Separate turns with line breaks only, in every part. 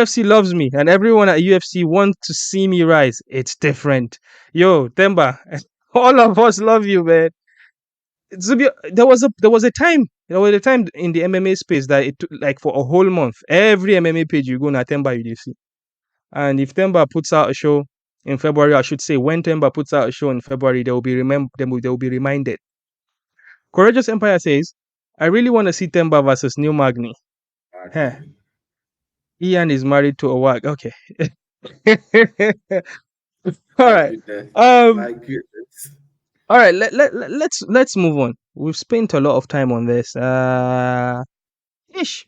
UFC loves me, and everyone at UFC wants to see me rise. It's different. Yo, Themba, all of us love you, man. There was a time in the MMA space that it took like for a whole month. Every MMA page you go na Themba you dey see. And if Themba puts out a show in February, I should say when Themba puts out a show in February, they will be reminded. Courageous Empire says, I really want to see Themba versus Neil Magny. Huh. Ian is married to a wag. Okay. All right.
My goodness.
All right. Let's move on. We've spent a lot of time on this. Ish.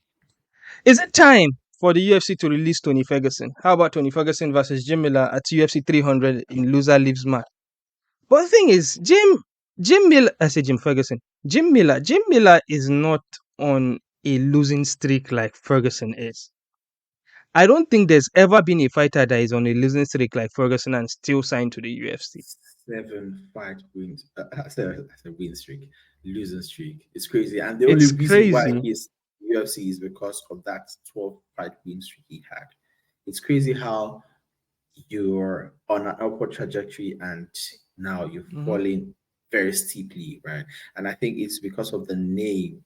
Is it time for the UFC to release Tony Ferguson? How about Tony Ferguson versus Jim Miller at UFC 300 in Loser Lives Matter? But the thing is, Jim Miller. I say Jim Ferguson. Jim Miller is not on a losing streak like Ferguson is. I don't think there's ever been a fighter that is on a losing streak like Ferguson and still signed to the UFC.
7 fight wins. I said win streak, losing streak. It's crazy, and the
It's
only reason why
crazy.
he's UFC is because of that 12 fight win streak he had. It's crazy how you're on an upward trajectory and now you're falling very steeply, right? And I think it's because of the name.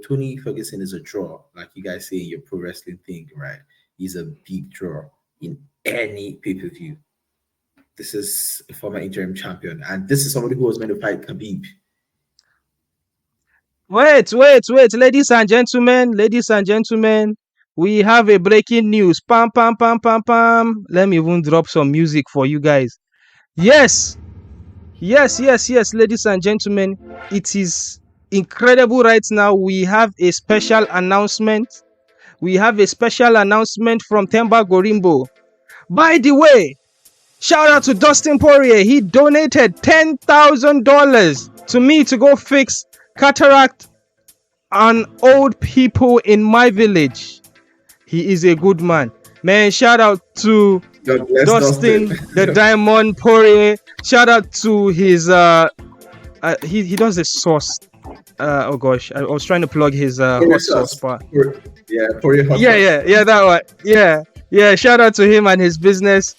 Tony Ferguson is a draw, like you guys say in your pro wrestling thing, right? He's a big draw in any pay-per-view. This is a former interim champion, and this is somebody who was going to fight Khabib.
Wait, ladies and gentlemen, we have a breaking news. Pam, pam, pam, pam, pam. Let me even drop some music for you guys. Yes, ladies and gentlemen, it is incredible right now. We have a special announcement. We have a special announcement from Themba Gorimbo. By the way, shout out to Dustin Poirier. He donated $10,000 to me to go fix cataract on old people in my village. He is a good man. Man, shout out to Dustin the Diamond Poirier. Shout out to his he does a sauce. Oh gosh, I was trying to plug his hot sauce bar.
Poirier hot sauce.
Yeah, that one. Yeah, shout out to him and his business.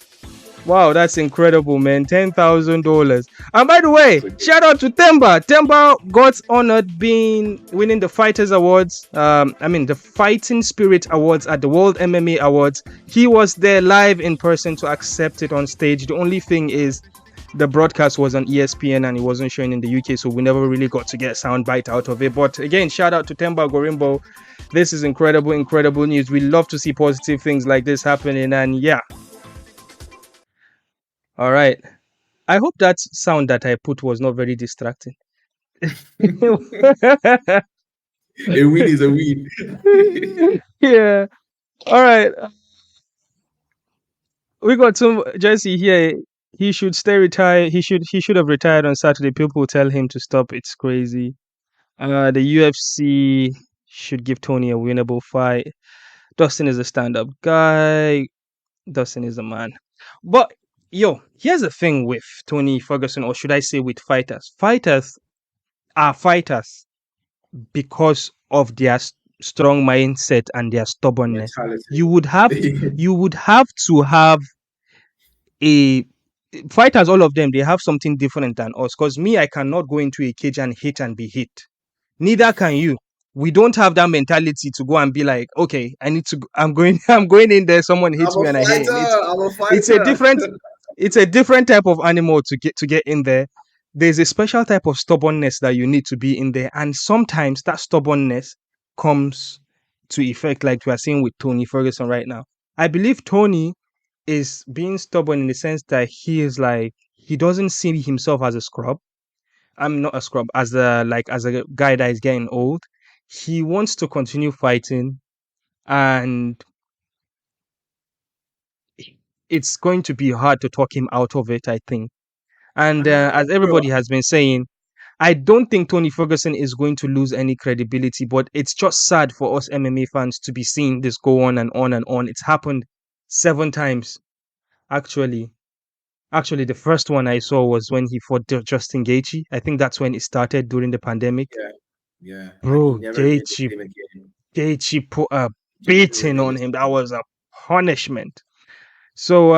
Wow, that's incredible, man. $10,000. And by the way, shout out to Themba. Themba got honored winning the Fighters Awards. The Fighting Spirit Awards at the World MMA Awards. He was there live in person to accept it on stage. The only thing is the broadcast was on ESPN and it wasn't showing in the UK, so we never really got to get a sound bite out of it. But again, shout out to Themba Gorimbo. This is incredible news. We love to see positive things like this happening, and yeah. All right. I hope that sound that I put was not very distracting.
A win is a win.
Yeah. All right. We got some Jesse here. He should stay retired. He should have retired on Saturday. People tell him to stop. It's crazy. The UFC should give Tony a winnable fight. Dustin is a stand-up guy. Dustin is a man. But yo, here's the thing with Tony Ferguson, or should I say with fighters. Fighters are fighters because of their strong mindset and their stubbornness. You would have to have a fighters, all of them, they have something different than us. Because me, I cannot go into a cage and hit and be hit. Neither can you. We don't have that mentality to go and be like, okay, I'm going in there, someone hits me and I hit him. It's a different type of animal to get in there. There's a special type of stubbornness that you need to be in there. And sometimes that stubbornness comes to effect, like we are seeing with Tony Ferguson right now. I believe Tony is being stubborn in the sense that he is like, he doesn't see himself as a scrub. I'm not a scrub, as a guy that is getting old. He wants to continue fighting, and it's going to be hard to talk him out of it, I think. And as everybody has been saying, I don't think Tony Ferguson is going to lose any credibility, but it's just sad for us MMA fans to be seeing this go on and on and on. It's happened 7 times, actually. Actually, the first one I saw was when he fought Justin Gaethje. I think that's when it started during the pandemic.
Yeah.
Bro, Gaethje put a beating on him. That was a punishment. So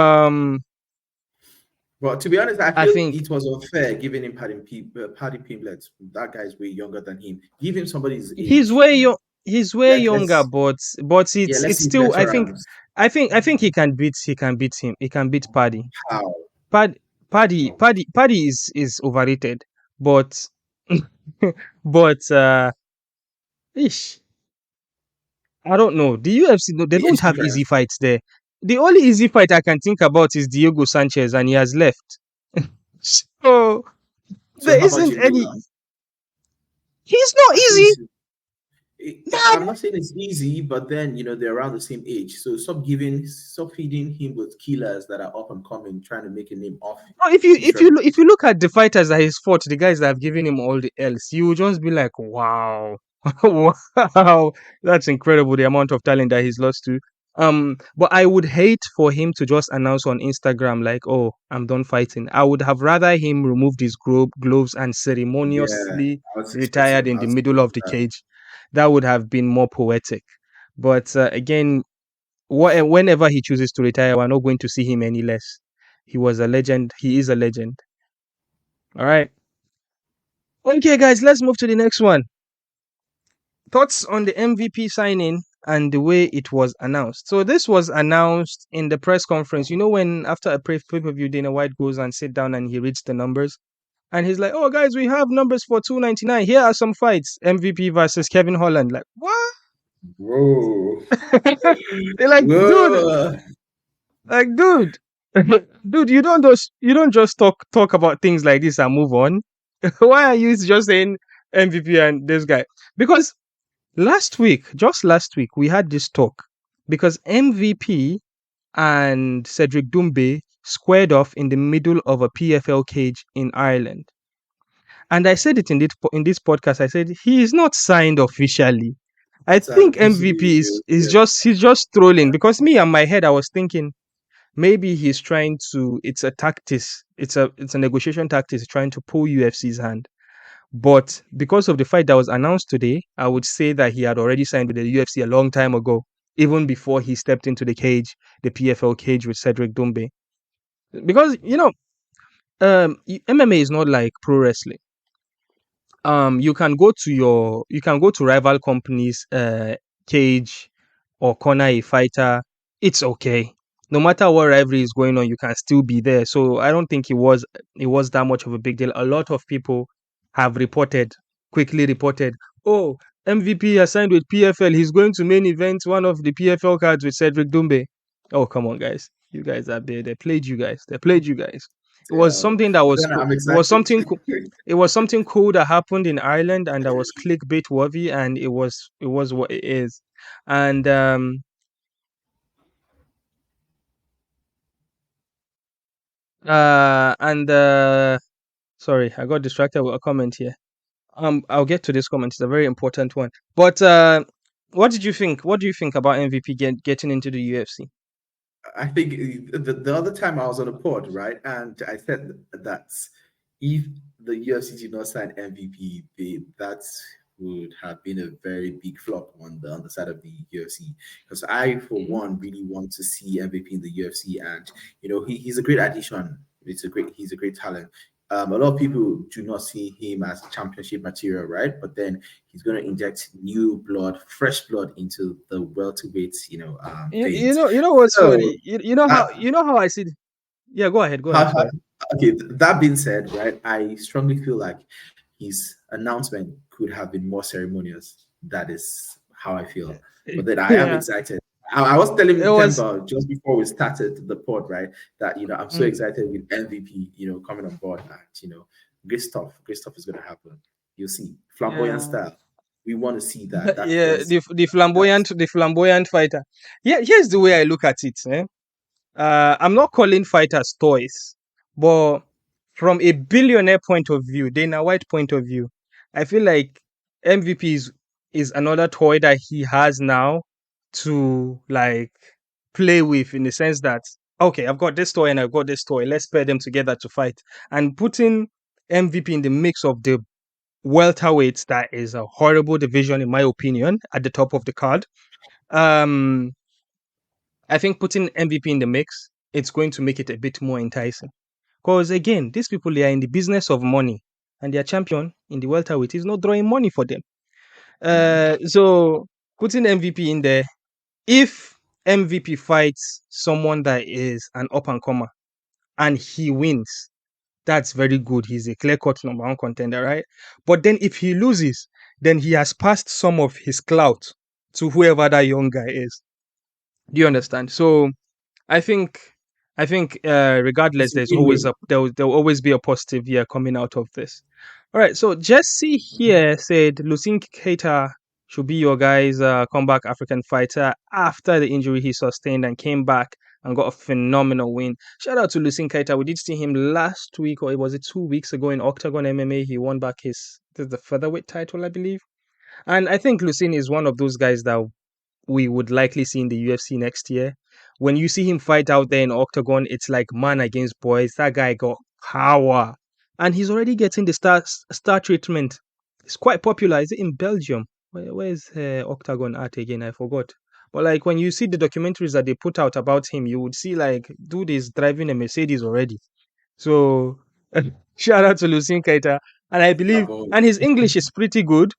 But to be honest, I
I
feel
think
it was unfair giving him Paddy Pimblet. That guy is way younger than him. Give him somebody's
he's
age,
way he's way younger,
let's
but
yeah,
it's
let's see
still
veterans.
I think he can beat him. He can beat Paddy.
How?
Paddy is overrated, but but ish, I don't know. The UFC they
The
don't
age
have easy
difference.
fights there. The only easy fight I can think about is Diego Sanchez, and he has left. So
So
there
how about
isn't
Jim
any.
Miller?
He's not
I feel
easy.
it's
Nah,
I'm not saying it's easy, but then they're around the same age. So stop feeding him with killers that are up and coming, trying to make a name off
no,
his reputation.
if you look at the fighters that he's fought, the guys that have given him all the L's, you will just be like, wow, wow, that's incredible the amount of talent that he's lost to. But I would hate for him to just announce on Instagram like, "Oh, I'm done fighting." I would have rather him remove his gloves and
Yeah,
ceremoniously
I was
retired
expecting.
in
I
the
was
middle of
expecting
the
that.
cage. That would have been more poetic. But again, whenever he chooses to retire, we're not going to see him any less. He was a legend. He is a legend. All right. Okay, guys, let's move to the next one. Thoughts on the MVP signing and the way it was announced. So this was announced in the press conference. You know, when after a pay-per-view, Dana White goes and sit down and he reads the numbers. And he's like, "Oh, guys, we have numbers for 299. Here are some fights: MVP versus Kevin Holland." Like, what?
Whoa,
They're like, dude,
whoa.
like, dude, dude, you don't just talk about things like this and move on. Why are you just saying MVP and this guy? Because just last week, we had this talk because MVP and Cedric Doumbé squared off in the middle of a PFL cage in Ireland. And I said it in this podcast. I said he is not signed officially. I
It's an
think MVP
issue.
is
Yeah,
just he's just trolling because me and my head I was thinking maybe he's trying to it's a tactics it's a negotiation tactics trying to pull UFC's hand. But because of the fight that was announced today, I would say that he had already signed with the UFC a long time ago, even before he stepped into the cage, the PFL cage with Cedric Doumbé. Because MMA is not like pro wrestling. You can go to rival companies cage or corner a fighter. It's okay, no matter what rivalry is going on, you can still be there. So I don't think it was that much of a big deal. A lot of people have quickly reported, oh, MVP has signed with PFL, he's going to main event one of the PFL cards with Cedric Doumbé. Oh, come on, guys, you guys are there. They played you guys. It was
yeah.
something that
But
was
then I'm
it was
excited.
something it was something cool that happened in Ireland and that was clickbait worthy, and it was what it is. And and sorry, I got distracted with a comment here. I'll get to this comment. It's a very important one. But what did you think? What do you think about MVP getting into the UFC?
I think the other time I was on a pod, right, and I said that if the UFC did not sign MVP, that would have been a very big flop on the side of the UFC. Because I, for
Mhm.
one, really want to see MVP in the UFC, and he's a great addition. He's a great talent. A lot of people do not see him as championship material, right? But then he's going to inject new blood, fresh blood into the welterweight, veins.
You know what's
So
funny?
that,
You know how I see. Yeah, go ahead.
how,
Sorry.
okay, that being said, right, I strongly feel like his announcement could have been more ceremonious. That is how I feel. But then I am
Yeah,
excited. I was
it
telling
was.
Themba just before we started the pod, right, that I'm so
Mm,
excited with MVP, coming on board, and great stuff is gonna happen. You'll see flamboyant
yeah.
style. We want to see that.
Yeah,
That's
the flamboyant fighter. Yeah, here's the way I look at it. I'm not calling fighters toys, but from a billionaire point of view, Dana White point of view, I feel like MVP is another toy that he has now to like play with in the sense that okay, I've got this toy and I've got this toy. Let's pair them together to fight. And putting MVP in the mix of the welterweights, that is a horrible division in my opinion, at the top of the card. Um I think putting MVP in the mix, it's going to make it a bit more enticing. Because again, these people, they are in the business of money, and their champion in the welterweight is not drawing money for them. So putting MVP in there, if MVP fights someone that is an up and comer and he wins, that's very good. He's a clear cut number one contender, right? But then if he loses, then he has passed some of his clout to whoever that young guy is. Do you understand? So I think regardless,
It's a
there's always
win-win.
there'll always be a positive year coming out of this. All right, so Jesse here said Lucien Keita should be your guy's comeback African fighter after the injury he sustained and came back and got a phenomenal win. Shout out to Lucien Keita. We did see him last week, or was it 2 weeks ago in Octagon MMA? He won back the featherweight title, I believe. And I think Lucien is one of those guys that we would likely see in the UFC next year. When you see him fight out there in Octagon, it's like man against boys. That guy got power. And he's already getting the star treatment. It's quite popular. Is it in Belgium? Where's Octagon at again? I forgot. But like when you see the documentaries that they put out about him, you would see like dude is driving a Mercedes already. So shout out to Lucien Keita. And I believe,
About
and his English is pretty good.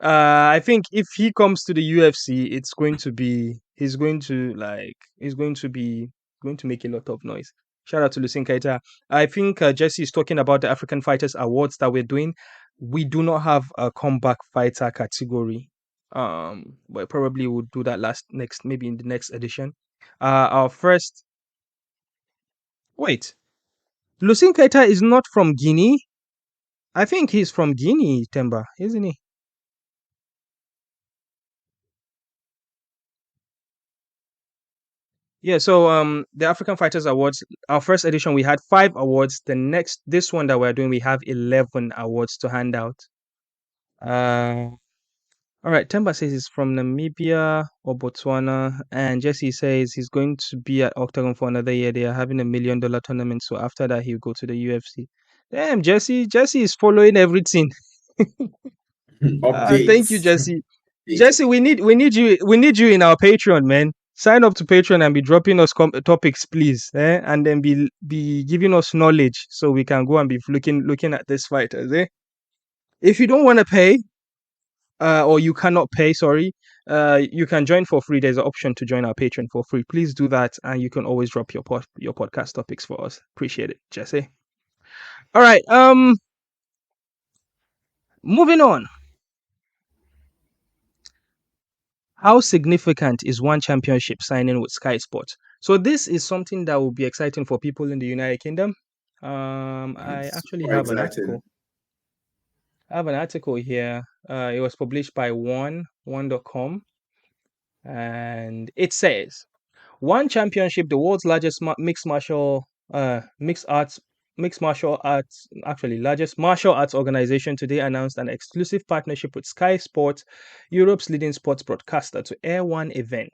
I think if he comes to the UFC, it's going to be he's going to make a lot of noise. Shout out to Lucien Keita. I think Jesse is talking about the African Fighters Awards that we're doing. We do not have a comeback fighter category. But probably we'll do that next maybe in the next edition. Our first wait, Lucien Keita is not from Guinea. I think he's from Guinea, Themba, isn't he? Yeah, so the African Fighters Awards, our first edition we had 5 awards. This one that we're doing, we have 11 awards to hand out. Uh all right, Temba says he's from Namibia or Botswana, and Jesse says he's going to be at Octagon for another year. They are having $1 million tournament, so after that he'll go to the UFC. Damn, Jesse is following everything. Thank you,
updates.
Jesse.
Updated.
Jesse, we need you in our Patreon, man. Sign up to Patreon and be dropping us topics, please, and then be giving us knowledge so we can go and be looking at these fighters. If you don't want to pay, or you cannot pay, sorry, you can join for free. There's an option to join our Patreon for free. Please do that, and you can always drop your podcast topics for us. Appreciate it, Jesse. All right, moving on. How significant is one championship signing with Sky Sports? So this is something that will be exciting for people in the United Kingdom. I
It's
actually
super
have an article.
exciting.
I have an article here. It was published by one.com, and it says one championship, the world's largest mixed martial arts, actually largest martial arts organization, today announced an exclusive partnership with Sky Sports, Europe's leading sports broadcaster, to air one event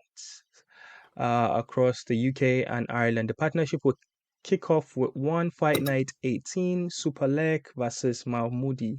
across the UK and Ireland. The partnership will kick off with one Fight Night 18 Super Leg versus Mahmoudi.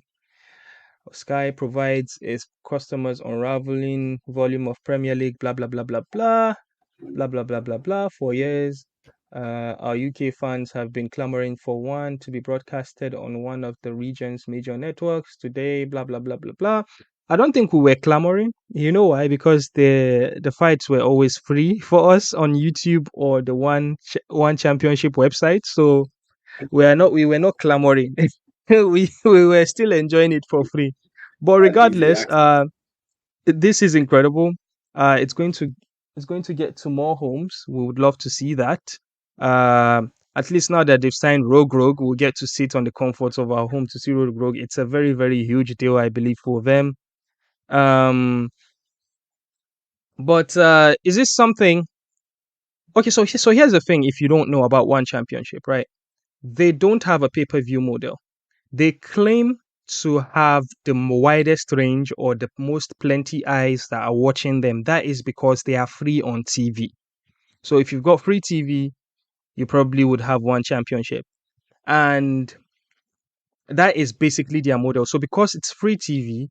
Sky provides its customers unraveling volume of Premier League, blah blah blah blah blah blah blah blah blah blah for years. Our UK fans have been clamoring for one to be broadcasted on one of the region's major networks today, blah blah blah blah blah. I don't think we were clamoring. You know why? Because the fights were always free for us on YouTube or the one championship website. So we were not clamoring. we were still enjoying it for free. But
That's easy
regardless,
access.
this is incredible. It's going to get to more homes. We would love to see that. At least now that they've signed Rogue, we'll get to sit on the comforts of our home to see Rogue. It's a very, very huge deal, I believe, for them. Um, but is this something? Okay, so here's the thing. If you don't know about one championship, right? They don't have a pay-per-view model. They claim to have the widest range or the most plenty eyes that are watching them. That is because they are free on TV. So if you've got free TV, you probably would have one championship. And that is basically their model. So because it's free TV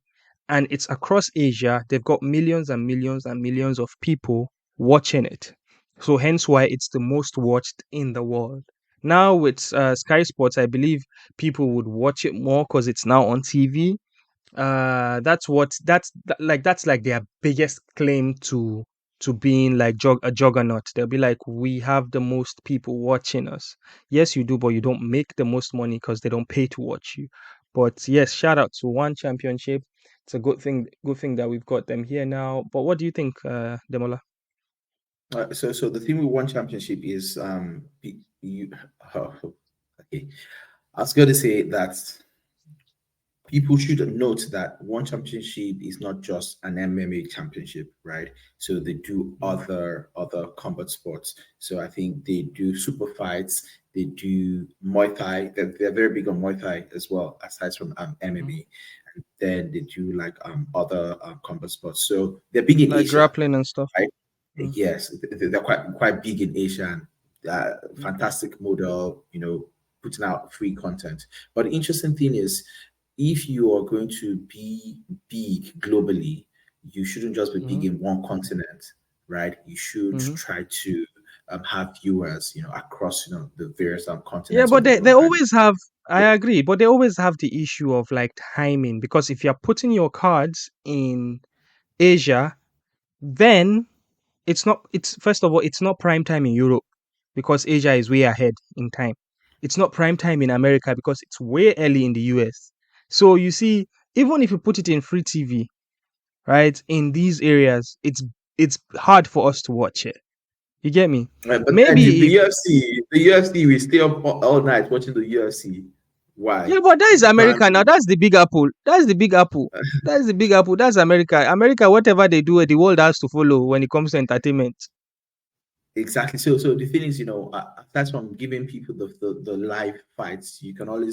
and it's across Asia, they've got millions and millions and millions of people watching it. So hence why it's the most watched in the world. Now with Sky Sports, I believe people would watch it more because it's now on TV. That's like their biggest claim to being like a juggernaut. They'll be like, we have the most people watching us. Yes, you do, but you don't make the most money because they don't pay to watch you. But yes, shout out to One Championship. It's a good thing that we've got them here now. But what do you think, Demola?
So the thing with one championship is you. Oh, okay, I was going to say that people should note that one championship is not just an MMA championship, right? So they do other combat sports. So I think they do super fights, they do Muay Thai. They're very big on Muay Thai as well, aside from
Mhm.
MMA. And then they do like other combat sports. So they're big in
Like
Asia,
grappling and stuff.
right?
Mm,
Yes, they're quite big in Asia. And,
okay.
fantastic model, putting out free content. But the interesting thing is, if you are going to be big globally, you shouldn't just be big
Hmm.
in one continent, right? You should
Hmm.
try to have viewers, across the various
Yeah,
continents of
but
the
they
world. And
always have. I agree, but they always have the issue of like timing because if you're putting your cards in Asia, then it's not. It's first of all, it's not prime time in Europe because Asia is way ahead in time. It's not prime time in America because it's way early in the US. So you see, even if you put it in free TV, right, in these areas, it's hard for us to watch it. You get me?
but then the,
Maybe
the
if
UFC, the UFC, we stay up all night watching the UFC. Why?
yeah, but that is
You can't.
America now. That's the big apple. That's the big apple. That's the big apple. That's America. America, whatever they do, the world has to follow when it comes to entertainment.
Exactly. So the thing is, aside from giving people the live fights, you can always